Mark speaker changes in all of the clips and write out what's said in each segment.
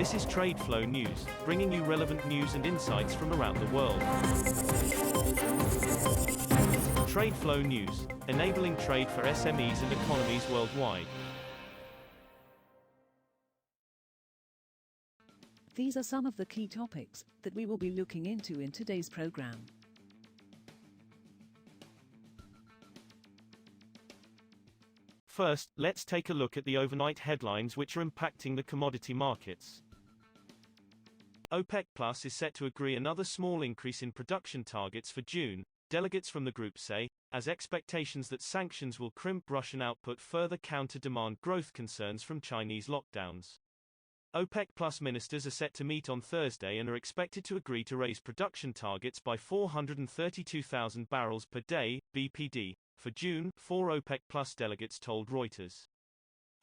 Speaker 1: This is TradeFlow News, bringing you relevant news and insights from around the world. TradeFlow News, enabling trade for SMEs and economies worldwide.
Speaker 2: These are some of the key topics that we will be looking into in today's program.
Speaker 1: First, let's take a look at the overnight headlines which are impacting the commodity markets. OPEC Plus is set to agree another small increase in production targets for June, delegates from the group say, as expectations that sanctions will crimp Russian output further counter demand growth concerns from Chinese lockdowns. OPEC Plus ministers are set to meet on Thursday and are expected to agree to raise production targets by 432,000 barrels per day, BPD, for June, 4 OPEC Plus delegates told Reuters.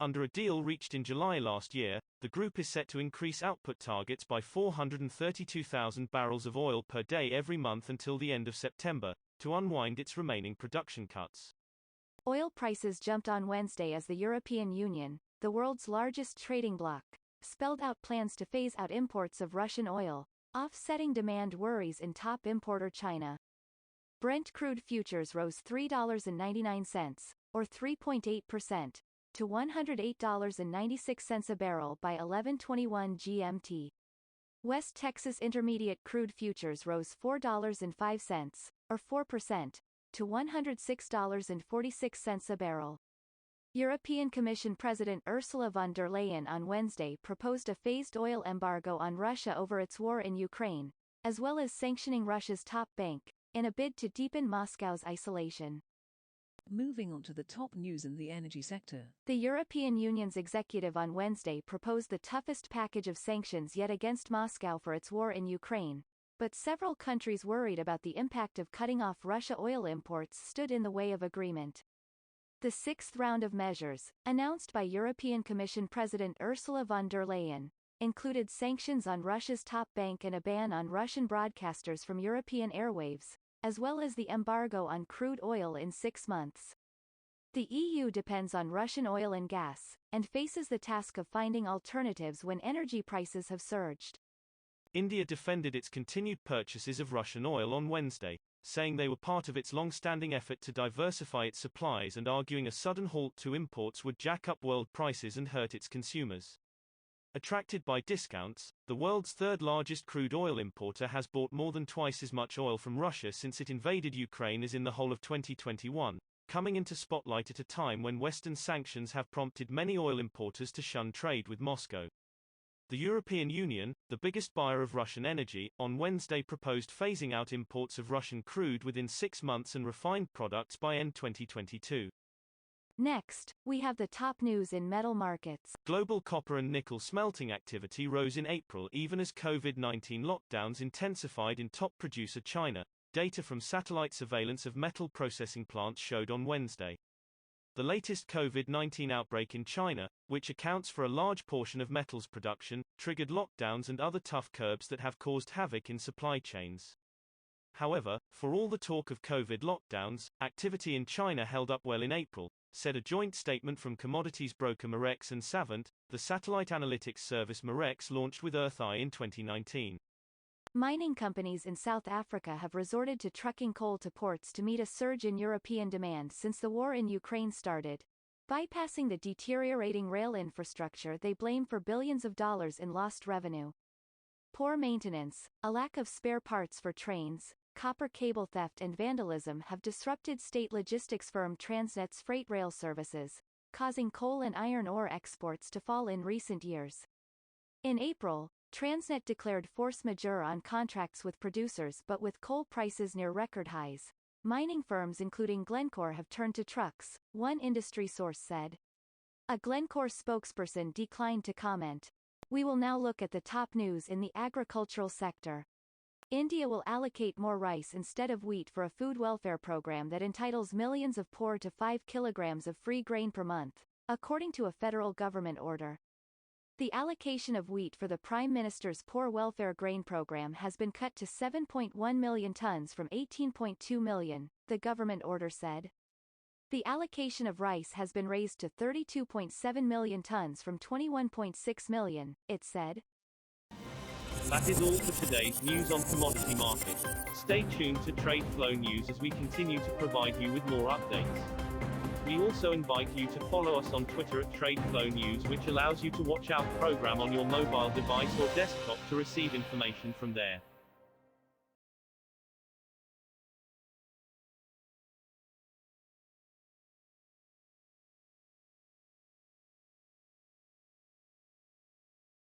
Speaker 1: Under a deal reached in July last year, the group is set to increase output targets by 432,000 barrels of oil per day every month until the end of September, to unwind its remaining production cuts.
Speaker 3: Oil prices jumped on Wednesday as the European Union, the world's largest trading bloc, spelled out plans to phase out imports of Russian oil, offsetting demand worries in top importer China. Brent crude futures rose $3.99, or 3.8%, to $108.96 a barrel by 11:21 GMT. West Texas Intermediate crude futures rose $4.05, or 4%, to $106.46 a barrel. European Commission President Ursula von der Leyen on Wednesday proposed a phased oil embargo on Russia over its war in Ukraine, as well as sanctioning Russia's top bank, in a bid to deepen Moscow's isolation.
Speaker 2: Moving on to the top news in the energy sector.
Speaker 3: The European Union's executive on Wednesday proposed the toughest package of sanctions yet against Moscow for its war in Ukraine, but several countries worried about the impact of cutting off Russia oil imports stood in the way of agreement. The sixth round of measures, announced by European Commission President Ursula von der Leyen, included sanctions on Russia's top bank and a ban on Russian broadcasters from European airwaves, as well as the embargo on crude oil in 6 months. The EU depends on Russian oil and gas, and faces the task of finding alternatives when energy prices have surged.
Speaker 1: India defended its continued purchases of Russian oil on Wednesday, saying they were part of its long-standing effort to diversify its supplies and arguing a sudden halt to imports would jack up world prices and hurt its consumers. Attracted by discounts, the world's third-largest crude oil importer has bought more than twice as much oil from Russia since it invaded Ukraine as in the whole of 2021, coming into spotlight at a time when Western sanctions have prompted many oil importers to shun trade with Moscow. The European Union, the biggest buyer of Russian energy, on Wednesday proposed phasing out imports of Russian crude within 6 months and refined products by end 2022.
Speaker 3: Next, we have the top news in metal markets.
Speaker 1: Global copper and nickel smelting activity rose in April even as COVID-19 lockdowns intensified in top producer China, data from satellite surveillance of metal processing plants showed on Wednesday. The latest COVID-19 outbreak in China, which accounts for a large portion of metals production, triggered lockdowns and other tough curbs that have caused havoc in supply chains. However, for all the talk of COVID lockdowns, activity in China held up well in April, said a joint statement from commodities broker Morex and Savant, the satellite analytics service Morex launched with EarthEye in 2019.
Speaker 3: Mining companies in South Africa have resorted to trucking coal to ports to meet a surge in European demand since the war in Ukraine started, bypassing the deteriorating rail infrastructure they blame for billions of dollars in lost revenue. Poor maintenance, a lack of spare parts for trains, copper cable theft and vandalism have disrupted state logistics firm Transnet's freight rail services, causing coal and iron ore exports to fall in recent years. In April, Transnet declared force majeure on contracts with producers, but with coal prices near record highs, mining firms including Glencore have turned to trucks, one industry source said. A Glencore spokesperson declined to comment. We will now look at the top news in the agricultural sector. India will allocate more rice instead of wheat for a food welfare program that entitles millions of poor to 5 kilograms of free grain per month, according to a federal government order. The allocation of wheat for the Prime Minister's Poor Welfare Grain Program has been cut to 7.1 million tons from 18.2 million, the government order said. The allocation of rice has been raised to 32.7 million tons from 21.6 million, it said.
Speaker 1: That is all for today's news on commodity markets. Stay tuned to TradeFlow News as we continue to provide you with more updates. We also invite you to follow us on Twitter at TradeFlow News, which allows you to watch our program on your mobile device or desktop to receive information from there.